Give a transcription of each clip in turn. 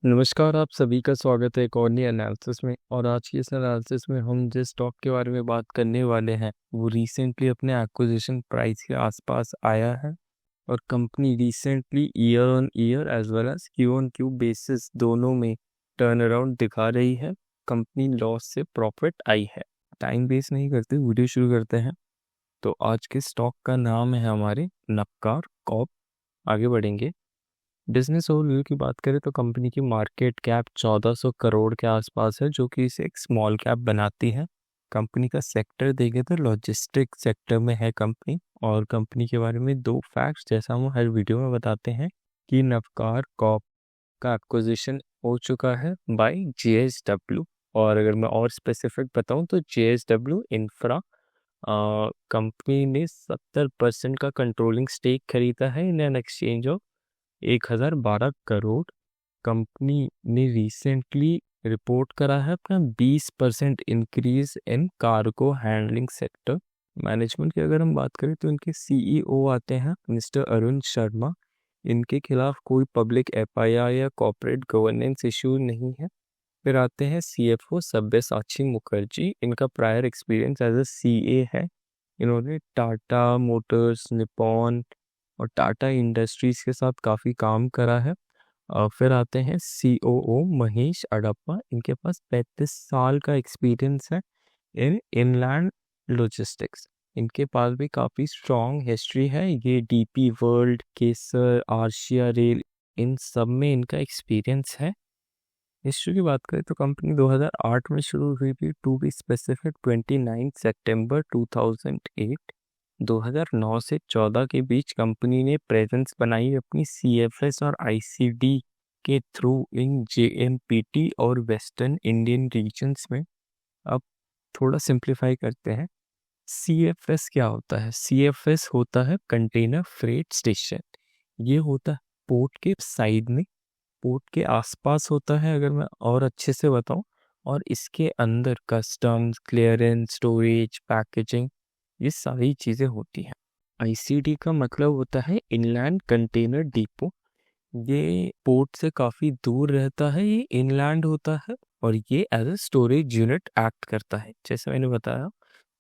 नमस्कार, आप सभी का स्वागत है एक और नई एनालिसिस में। और आज की इस एनालिसिस में हम जिस स्टॉक के बारे में बात करने वाले हैं वो रिसेंटली अपने एक्विजिशन प्राइस के आसपास आया है और company recently year on year as well as Q on Q basis दोनों में टर्न अराउंड दिखा रही है। कंपनी लॉस से प्रॉफिट आई है। टाइम वेस्ट नहीं करते, वीडियो शुरू करते हैं। तो आज के स्टॉक का नाम है हमारे नवकार कॉर्प। आगे बढ़ेंगे। बिजनेस ओवरव्यू की बात करें तो कंपनी की मार्केट कैप 1400 करोड़ के आसपास है, जो कि इसे एक स्मॉल कैप बनाती है। कंपनी का सेक्टर देखें तो लॉजिस्टिक सेक्टर में है कंपनी। और कंपनी के बारे में दो फैक्ट्स जैसा हम हर वीडियो में बताते हैं कि नवकार कॉर्प का एक्विजिशन हो चुका है बाय JSW। और अगर मैं और स्पेसिफिक बताऊं तो JSW इंफ्रा कंपनी ने 70% का कंट्रोलिंग स्टेक खरीदा है in an exchange of 1012 crore. Company ने रिसेंटली रिपोर्ट करा है अपना 20% increase in cargo handling sector. Management की अगर हम बात करें तो इनके CEO आते हैं मिस्टर अरुण शर्मा। इनके खिलाफ कोई पब्लिक FIR या कॉर्पोरेट गवर्नेंस इशू नहीं है। फिर आते हैं CFO सब्यसाची मुखर्जी। इनका prior experience as a CA है। इन्होंने टाटा मोटर्स, निपॉन और टाटा इंडस्ट्रीज के साथ काफ़ी काम करा है। फिर आते हैं COO महेश अडप्पा। इनके पास 35 साल का एक्सपीरियंस है इन इनलैंड लॉजिस्टिक्स। इनके पास भी काफ़ी स्ट्रॉन्ग हिस्ट्री है। ये DP वर्ल्ड, केसर, आर्शिया रेल, इन सब में इनका एक्सपीरियंस है। हिस्ट्री की बात करें तो कंपनी 2008 में शुरू हुई थी, टू बी स्पेसिफिक 29 सितंबर 2008। 2009 से 14 के बीच कंपनी ने प्रेजेंस बनाई अपनी CFS और ICD के थ्रू इन JNPT और वेस्टर्न इंडियन रीजन्स में। अब थोड़ा सिंप्लीफाई करते हैं। CFS क्या होता है? CFS होता है कंटेनर फ्रेट स्टेशन। ये होता है पोर्ट के साइड में, पोर्ट के आसपास होता है अगर मैं और अच्छे से बताऊं। और इसके अंदर कस्टम्स, क्लियरेंस, स्टोरेज, पैकेजिंग, ये सारी चीज़ें होती हैं। ICD का मतलब होता है इनलैंड कंटेनर डिपो। ये पोर्ट से काफ़ी दूर रहता है, ये इनलैंड होता है और ये as a storage unit act करता है। जैसे मैंने बताया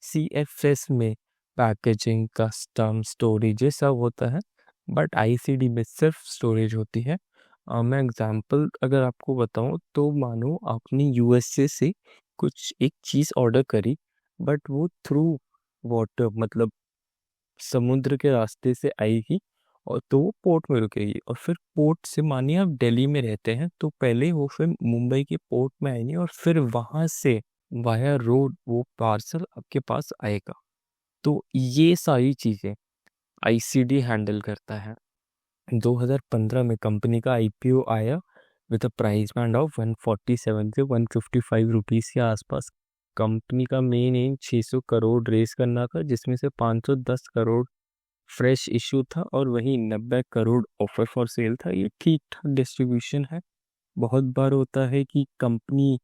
CFS में पैकेजिंग, कस्टम, स्टोरेज ये सब होता है, बट ICD में सिर्फ स्टोरेज होती है। मैं एग्जांपल अगर आपको बताऊं तो मानो आपने USA से कुछ एक चीज़ ऑर्डर करी, बट वो थ्रू वाटर मतलब समुद्र के रास्ते से आएगी और तो वो पोर्ट में रुकेगी। और फिर पोर्ट से मानिए आप दिल्ली में रहते हैं तो पहले वो फिर मुंबई के पोर्ट में आएंगे और फिर वहाँ से वाया रोड वो पार्सल आपके पास आएगा। तो ये सारी चीज़ें ICD हैंडल करता है। 2015 में कंपनी का IPO आया with a price band of 147 से 155 रुपीज़ के आसपास। कंपनी का मेन एम 600 करोड़ रेस करना था, जिसमें से 510 करोड़ फ्रेश इशू था और वही 90 करोड़ ऑफर फॉर सेल था। ये ठीक ठाक डिस्ट्रीब्यूशन है। बहुत बार होता है कि कंपनी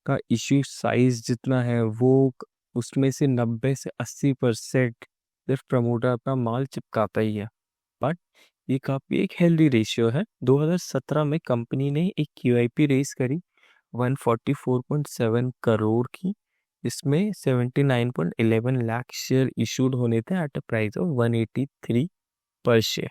का इशू साइज जितना है वो उसमें से 90 से 80% सिर्फ प्रमोटर अपना माल चिपकाता ही है, बट ये काफ़ी एक हेल्दी रेशियो है। 2017 में कंपनी ने एक QIP रेस करी 144.7 करोड़ की। इसमें 79.11 लाख शेयर इशूड होने थे एट अ प्राइस ऑफ 183 पर शेयर।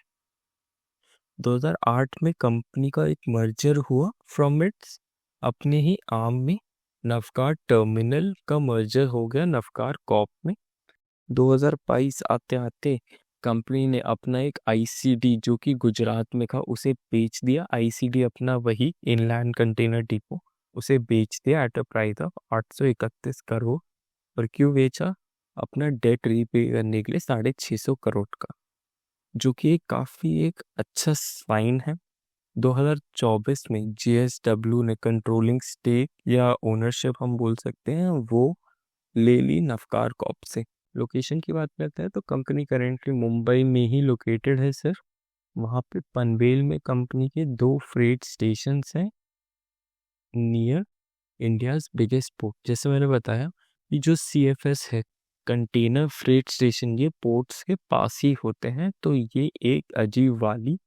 2008 में कंपनी का एक मर्जर हुआ फ्रॉम इट्स अपने ही आर्म में। नवकार टर्मिनल का मर्जर हो गया नवकार कॉर्प में। 2022 आते आते कंपनी ने अपना एक ICD जो कि गुजरात में था उसे बेच दिया। ICD अपना वही इनलैंड कंटेनर डिपो उसे बेच दिया at a price of 831 crore. और क्यों बेचा? अपना डेट रीपे करने के लिए 650 करोड़ का, जो कि एक काफ़ी एक अच्छा साइन है। 2024 में JSW ने कंट्रोलिंग स्टेक या ओनरशिप हम बोल सकते हैं वो ले ली नवकार कॉर्प से। लोकेशन की बात करते हैं तो कंपनी करेंटली मुंबई में ही लोकेटेड है सिर्फ। वहाँ पे पनवेल में कंपनी के 2 फ्रेट स्टेशंस हैं नियर इंडियाज बिगेस्ट पोर्ट। जैसे मैंने बताया कि जो CFS है कंटेनर फ्रेट स्टेशन, ये पोर्ट्स के पास ही होते हैं। तो ये एक अजीब वाली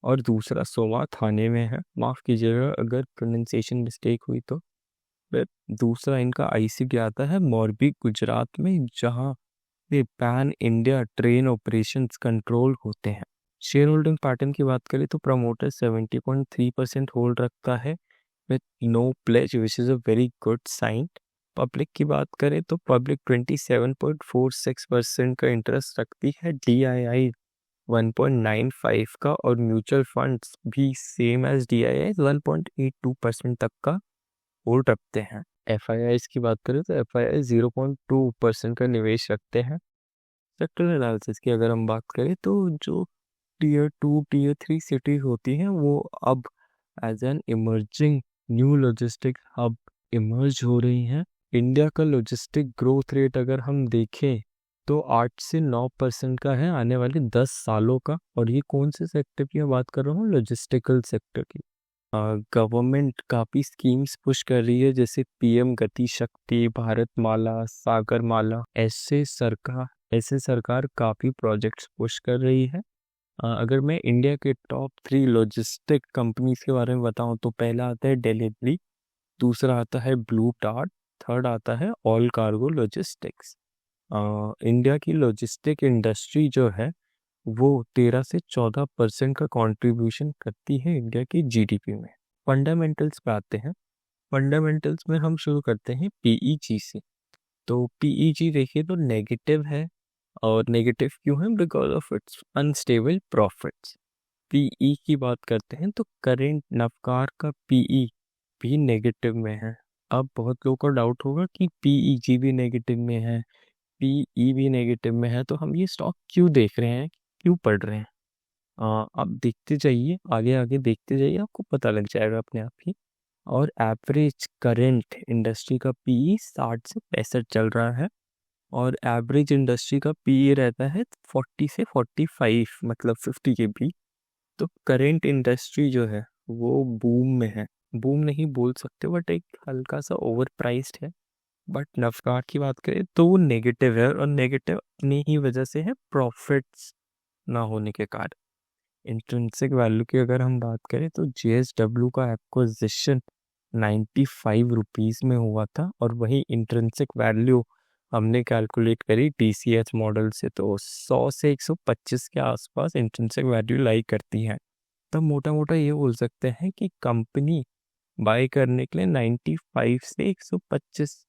और दूसरा सोमा थाने में है, माफ़ कीजिएगा अगर प्रोनाउंसिएशन मिस्टेक हुई तो। फिर दूसरा इनका आईसीपी आता है मोरबी गुजरात में, जहाँ पे pan India train operations control होते हैं। शेयर होल्डिंग पैटर्न की बात करें तो प्रमोटर 70.3% होल्ड रखता है with no pledge, which is a very good sign. Public की बात करें तो पब्लिक 27.46% का इंटरेस्ट रखती है, DII 1.95 का, और म्यूचुअल फंड्स भी सेम एज DII 1.82% तक का होल्ड रखते हैं। FIIs की बात करें तो FII 0.2% का निवेश रखते हैं। सेक्टर एनालिसिस की अगर हम बात करें तो जो टीयर 2 टीयर 3 सिटीज होती हैं वो अब as an emerging new logistic hub emerge हो रही हैं। इंडिया का लॉजिस्टिक ग्रोथ रेट अगर हम देखें तो 8 से 9% का है आने वाले 10 सालों का। और ये कौन से सेक्टर की मैं बात कर रहा हूँ? लॉजिस्टिकल सेक्टर की। गवर्नमेंट काफ़ी स्कीम्स पुश कर रही है, जैसे PM गति शक्ति, भारत माला, सागर माला। ऐसे सरकार काफ़ी प्रोजेक्ट्स पुश कर रही है। अगर मैं इंडिया के टॉप 3 लॉजिस्टिक कंपनीज के बारे में बताऊं तो पहला आता है डिलीवरी, दूसरा आता है ब्लू डार्ट, थर्ड आता है ऑल कार्गो लॉजिस्टिक्स। इंडिया की लॉजिस्टिक इंडस्ट्री जो है वो 13 से 14% का कंट्रीब्यूशन करती है इंडिया की GDP में। फंडामेंटल्स पे आते हैं। फंडामेंटल्स में हम शुरू करते हैं PEG से। तो PEG देखिए तो नेगेटिव है, और नेगेटिव क्यों है? Because of its unstable profits. PE की बात करते हैं तो करेंट नवकार का PE भी नेगेटिव में है। अब बहुत लोगों को डाउट होगा कि PEG भी नेगेटिव में है, PE भी नेगेटिव में है, तो हम ये स्टॉक क्यों देख रहे हैं, क्यों पढ़ रहे हैं? आप देखते जाइए, आगे आगे देखते जाइए, आपको पता लग जाएगा अपने आप ही। और एवरेज करेंट इंडस्ट्री का PE 60 से 65 चल रहा है, और एवरेज इंडस्ट्री का PE रहता है 40 से 45, मतलब 50 के बीच। तो करेंट इंडस्ट्री जो है वो बूम में है। बूम नहीं बोल सकते, बट एक हल्का सा ओवर प्राइस्ड है। बट नवकार की बात करें तो वो नेगेटिव है, और नेगेटिव अपनी ही वजह से है, प्रॉफिट्स ना होने के कारण। इंट्रिंसिक वैल्यू की अगर हम बात करें तो JSW का एक्विजिशन 95 रुपीज़ में हुआ था, और वही इंट्रिंसिक वैल्यू हमने कैलकुलेट करी TCH मॉडल से, तो 100 से 125 के आसपास इंट्रिंसिक वैल्यू लाई करती है। तब मोटा मोटा ये बोल सकते हैं कि कंपनी बाय करने के लिए 95 से 125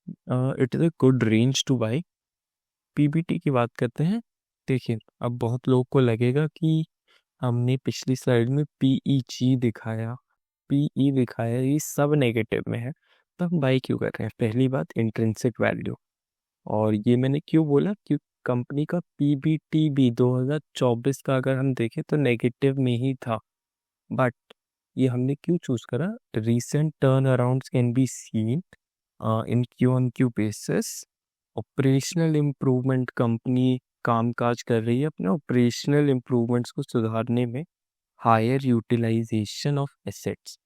it is a good range to buy. PBT की बात करते हैं। देखिए, अब बहुत लोगों को लगेगा कि हमने पिछली स्लाइड में PEG दिखाया, PE दिखाया, ये सब नेगेटिव में है, तो हम बाई क्यों कर रहे हैं? पहली बात इंट्रिंसिक वैल्यू, और ये मैंने क्यों बोला, क्योंकि कंपनी का PBT भी 2024 का अगर हम देखें तो नेगेटिव में ही था। बट ये हमने क्यों चूज करा? Recent turn around can be seen in Q-on-Q basis. Operational improvement company काम काज कर रही है अपने ऑपरेशनल इम्प्रूवमेंट्स को सुधारने में, हायर यूटिलाइजेशन ऑफ एसेट्स।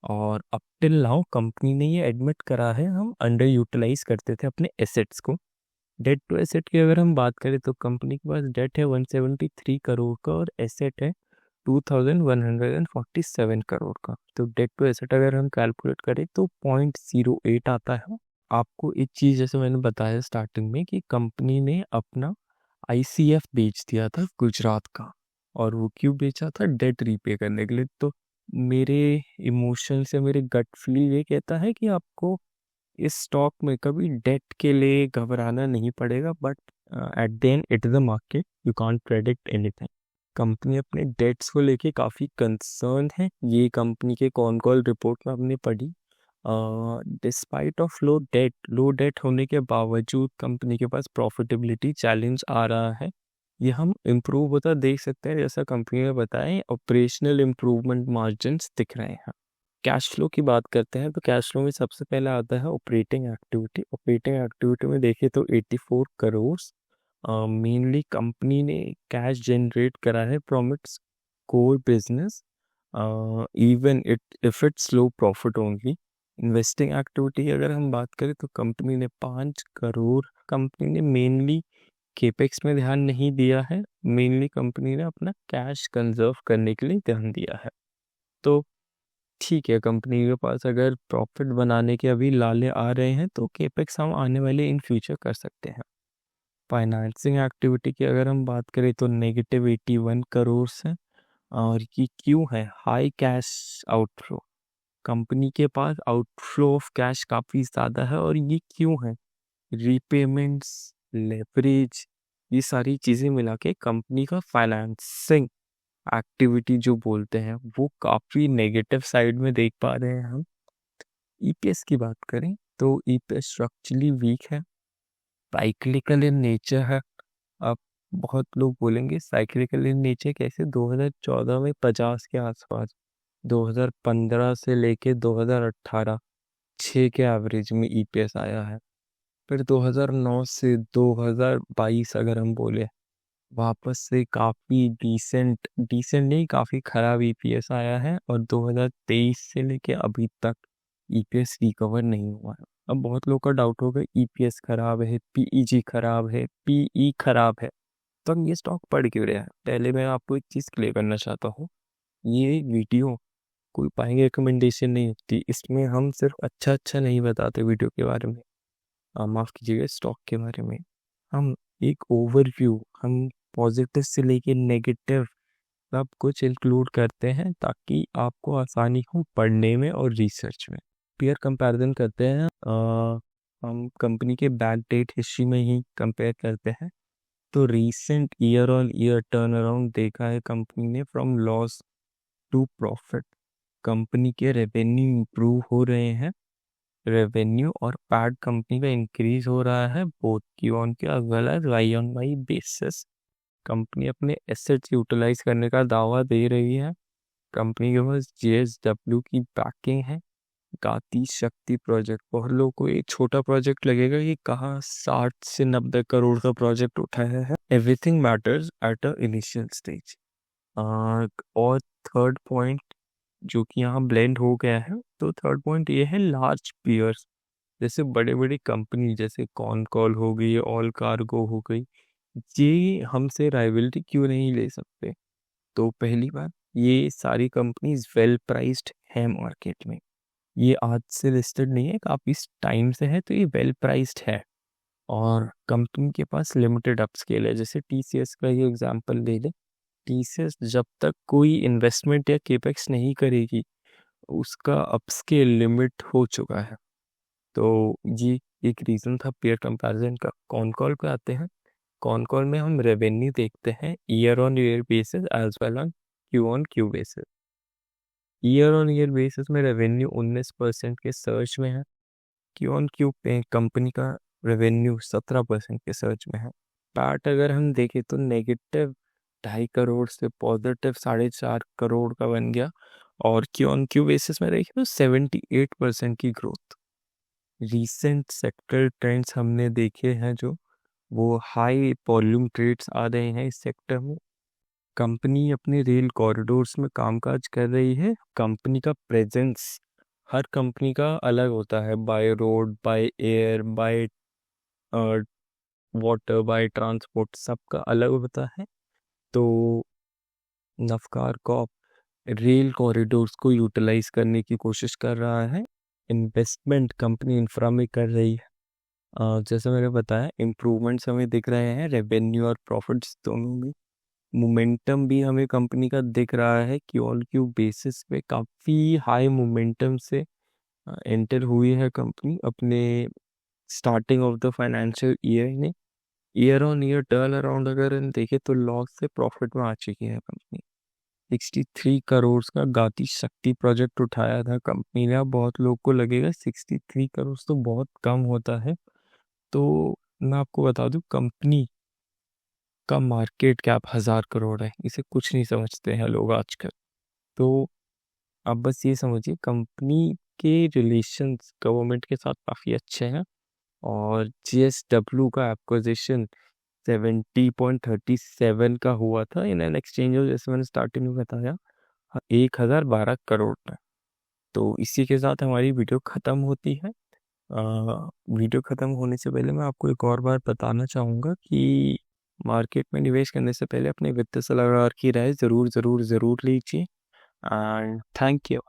और अप टिल नाउ कंपनी ने ये एडमिट करा है, हम अंडर यूटिलाइज करते थे अपने एसेट्स को। डेट टू एसेट की अगर हम बात करें तो कंपनी के पास डेट है 173 करोड़ का, और एसेट है 2147 करोड़ का। तो डेट टू एसेट अगर हम कैलकुलेट करें तो 0.08 आता है। आपको एक चीज़ जैसे मैंने बताया स्टार्टिंग में कि कंपनी ने अपना ICF बेच दिया था गुजरात का, और वो क्यों बेचा था? डेट रीपे करने के लिए। तो मेरे इमोशन से मेरे गट फील ये कहता है कि आपको इस स्टॉक में कभी डेट के लिए घबराना नहीं पड़ेगा। But at the end it is a market, you can't predict anything. Company अपने डेट्स को लेके काफ़ी कंसर्न है, ये कंपनी के कॉन कॉल रिपोर्ट में हमने पढ़ी। डिस्पाइट ऑफ लो डेट होने के बावजूद कंपनी के पास प्रॉफिटेबिलिटी चैलेंज आ रहा है। ये हम इम्प्रूव होता देख सकते हैं, जैसा कंपनी ने बताया ऑपरेशनल इम्प्रूवमेंट मार्जिन्स दिख रहे हैं। कैश फ्लो की बात करते हैं तो कैश फ्लो में सबसे पहले आता है ऑपरेटिंग एक्टिविटी। ऑपरेटिंग एक्टिविटी में देखें तो 84 करोड़ मेनली कंपनी ने कैश जनरेट करा है from its core business, even if it's low profit only. Investing activity की अगर हम बात करें तो कंपनी ने 5 करोड़, कंपनी ने मेनली केपेक्स में ध्यान नहीं दिया है, मेनली कंपनी ने अपना कैश कंजर्व करने के लिए ध्यान दिया है। तो ठीक है, कंपनी के पास अगर प्रॉफिट बनाने के अभी लाले आ रहे हैं तो केपेक्स हम आने वाले इन फ्यूचर कर सकते हैं। फाइनेंसिंग एक्टिविटी की अगर हम बात करें तो -81 करोड़ है, और ये क्यों है? हाई कैश आउटफ्लो, कंपनी के पास आउटफ्लो ऑफ कैश काफ़ी ज़्यादा है। और ये क्यों है? रीपेमेंट्स, लेवरेज, ये सारी चीज़ें मिला के कंपनी का फाइनेंसिंग एक्टिविटी जो बोलते हैं वो काफ़ी नेगेटिव साइड में देख पा रहे हैं हम। ईपीएस की बात करें तो ईपीएस स्ट्रक्चरली वीक है, साइक्लिकल इन नेचर है। अब बहुत लोग बोलेंगे साइक्लिकल इन नेचर कैसे? 2014 में 50 के आसपास, 2015 से लेके 2018 6 के एवरेज में ईपीएस आया है। फिर 2009 से 2022 अगर हम बोले, वापस से काफ़ी डिसेंट नहीं, काफ़ी ख़राब ईपीएस आया है। और 2023 से लेके अभी तक ईपीएस रिकवर नहीं हुआ है। अब बहुत लोग का डाउट होगा ईपीएस खराब है, पीईजी खराब है, पीई खराब है, तो हम ये स्टॉक पढ़ क्यों रहे हैं? पहले मैं आपको एक चीज़ क्लियर करना चाहता हूँ, ये वीडियो कोई पाएंगे रिकमेंडेशन नहीं होती, इसमें हम सिर्फ अच्छा नहीं बताते वीडियो के बारे में, माफ़ कीजिएगा, स्टॉक के बारे में। हम एक ओवरव्यू, हम पॉजिटिव से लेके नेगेटिव सब कुछ इंक्लूड करते हैं ताकि आपको आसानी हो पढ़ने में और रिसर्च में। पीयर कंपैरिजन करते हैं, हम कंपनी के बैड डेट हिस्ट्री में ही कंपेयर करते हैं। तो recent year on year turn around देखा है कंपनी ने, from loss to profit. Company के रेवेन्यू इंप्रूव हो रहे हैं, रेवेन्यू और पैड कंपनी का इंक्रीज हो रहा है, both Q on Q as well as Y on Y basis. Company अपने एसेट्स यूटिलाइज करने का दावा दे रही है। कंपनी के पास जेएसडब्ल्यू की बैकिंग है। गाती शक्ति प्रोजेक्ट, बहुत लोगों को एक छोटा प्रोजेक्ट लगेगा, ये कहाँ 60 से 90 करोड़ का प्रोजेक्ट उठाया है। Everything matters at a initial stage. और थर्ड पॉइंट जो कि यहाँ ब्लेंड हो गया है, तो थर्ड पॉइंट ये है लार्ज पीयर्स, जैसे बड़े बड़े कंपनी जैसे कॉनकॉल हो गई, ऑल कार्गो हो गई, ये हमसे राइवलरी क्यों नहीं ले सकते? तो पहली बात, ये सारी कंपनीज वेल प्राइस्ड है मार्केट में, ये आज से लिस्टेड नहीं है, काफ़ी टाइम से है, तो ये वेल प्राइस्ड है। और कंपनी के पास लिमिटेड अपस्केल है, जैसे टीसीएस का ही एग्जांपल ले ले। टीसीएस जब तक कोई इन्वेस्टमेंट या केपेक्स नहीं करेगी, उसका अपस्केल लिमिट हो चुका है। तो ये एक रीज़न था पेयर कंपैरिजन का। कॉनकॉल पे आते हैं। कॉनकॉल में हम रेवेन्यू देखते हैं year on year basis as well on Q basis. Year on year basis में रेवेन्यू 19% के सर्च में है, क्यू ऑन क्यू पे कंपनी का रेवेन्यू 17% के सर्च में है। पैट अगर हम देखें तो नेगेटिव 2.5 करोड़ से पॉजिटिव 4.5 करोड़ का बन गया, और क्यू ऑन क्यू बेसिस में देखें तो 78% की ग्रोथ। रीसेंट सेक्टर ट्रेंड्स हमने देखे हैं, जो वो हाई वॉल्यूम ट्रेड्स आ रहे हैं इस सेक्टर में। कंपनी अपने रेल कॉरिडोर्स में कामकाज कर रही है। कंपनी का प्रेजेंस हर कंपनी का अलग होता है, by road, by air, by water, by transport, सबका अलग होता है। तो नवकार कॉर्प रेल कॉरिडोर्स को यूटिलाइज करने की कोशिश कर रहा है, इन्वेस्टमेंट कंपनी इंफ्रा में कर रही है। जैसे मैंने बताया, इम्प्रूवमेंट्स हमें दिख रहे हैं रेवेन्यू और प्रॉफिट्स दोनों में। मोमेंटम भी हमें कंपनी का दिख रहा है कि ऑन क्यू बेसिस पे काफ़ी हाई मोमेंटम से एंटर हुई है कंपनी अपने starting of the financial year में। Year on year turn around अगर हम देखें तो लॉस से प्रॉफिट में आ चुकी है कंपनी। 63 करोड़ का गाती शक्ति प्रोजेक्ट उठाया था कंपनी ने। अब बहुत लोग को लगेगा 63 करोड़ तो बहुत कम होता है, तो मैं आपको बता दूं कंपनी का मार्केट कैप 1000 करोड़ है, इसे कुछ नहीं समझते हैं लोग आजकल। तो आप बस ये समझिए कंपनी के रिलेशंस गवर्नमेंट के साथ काफ़ी अच्छे हैं, और जीएसडब्ल्यू का एक्विजिशन 70.37 का हुआ था इन एन एक्सचेंज, जैसे मैंने स्टार्टिंग में बताया, 1012 करोड़ में। तो इसी के साथ हमारी वीडियो ख़त्म होती है। वीडियो ख़त्म होने से पहले मैं आपको एक और बार बताना चाहूँगा कि मार्केट में निवेश करने से पहले अपने वित्तीय सलाहकार की राय ज़रूर लीजिए। And thank you.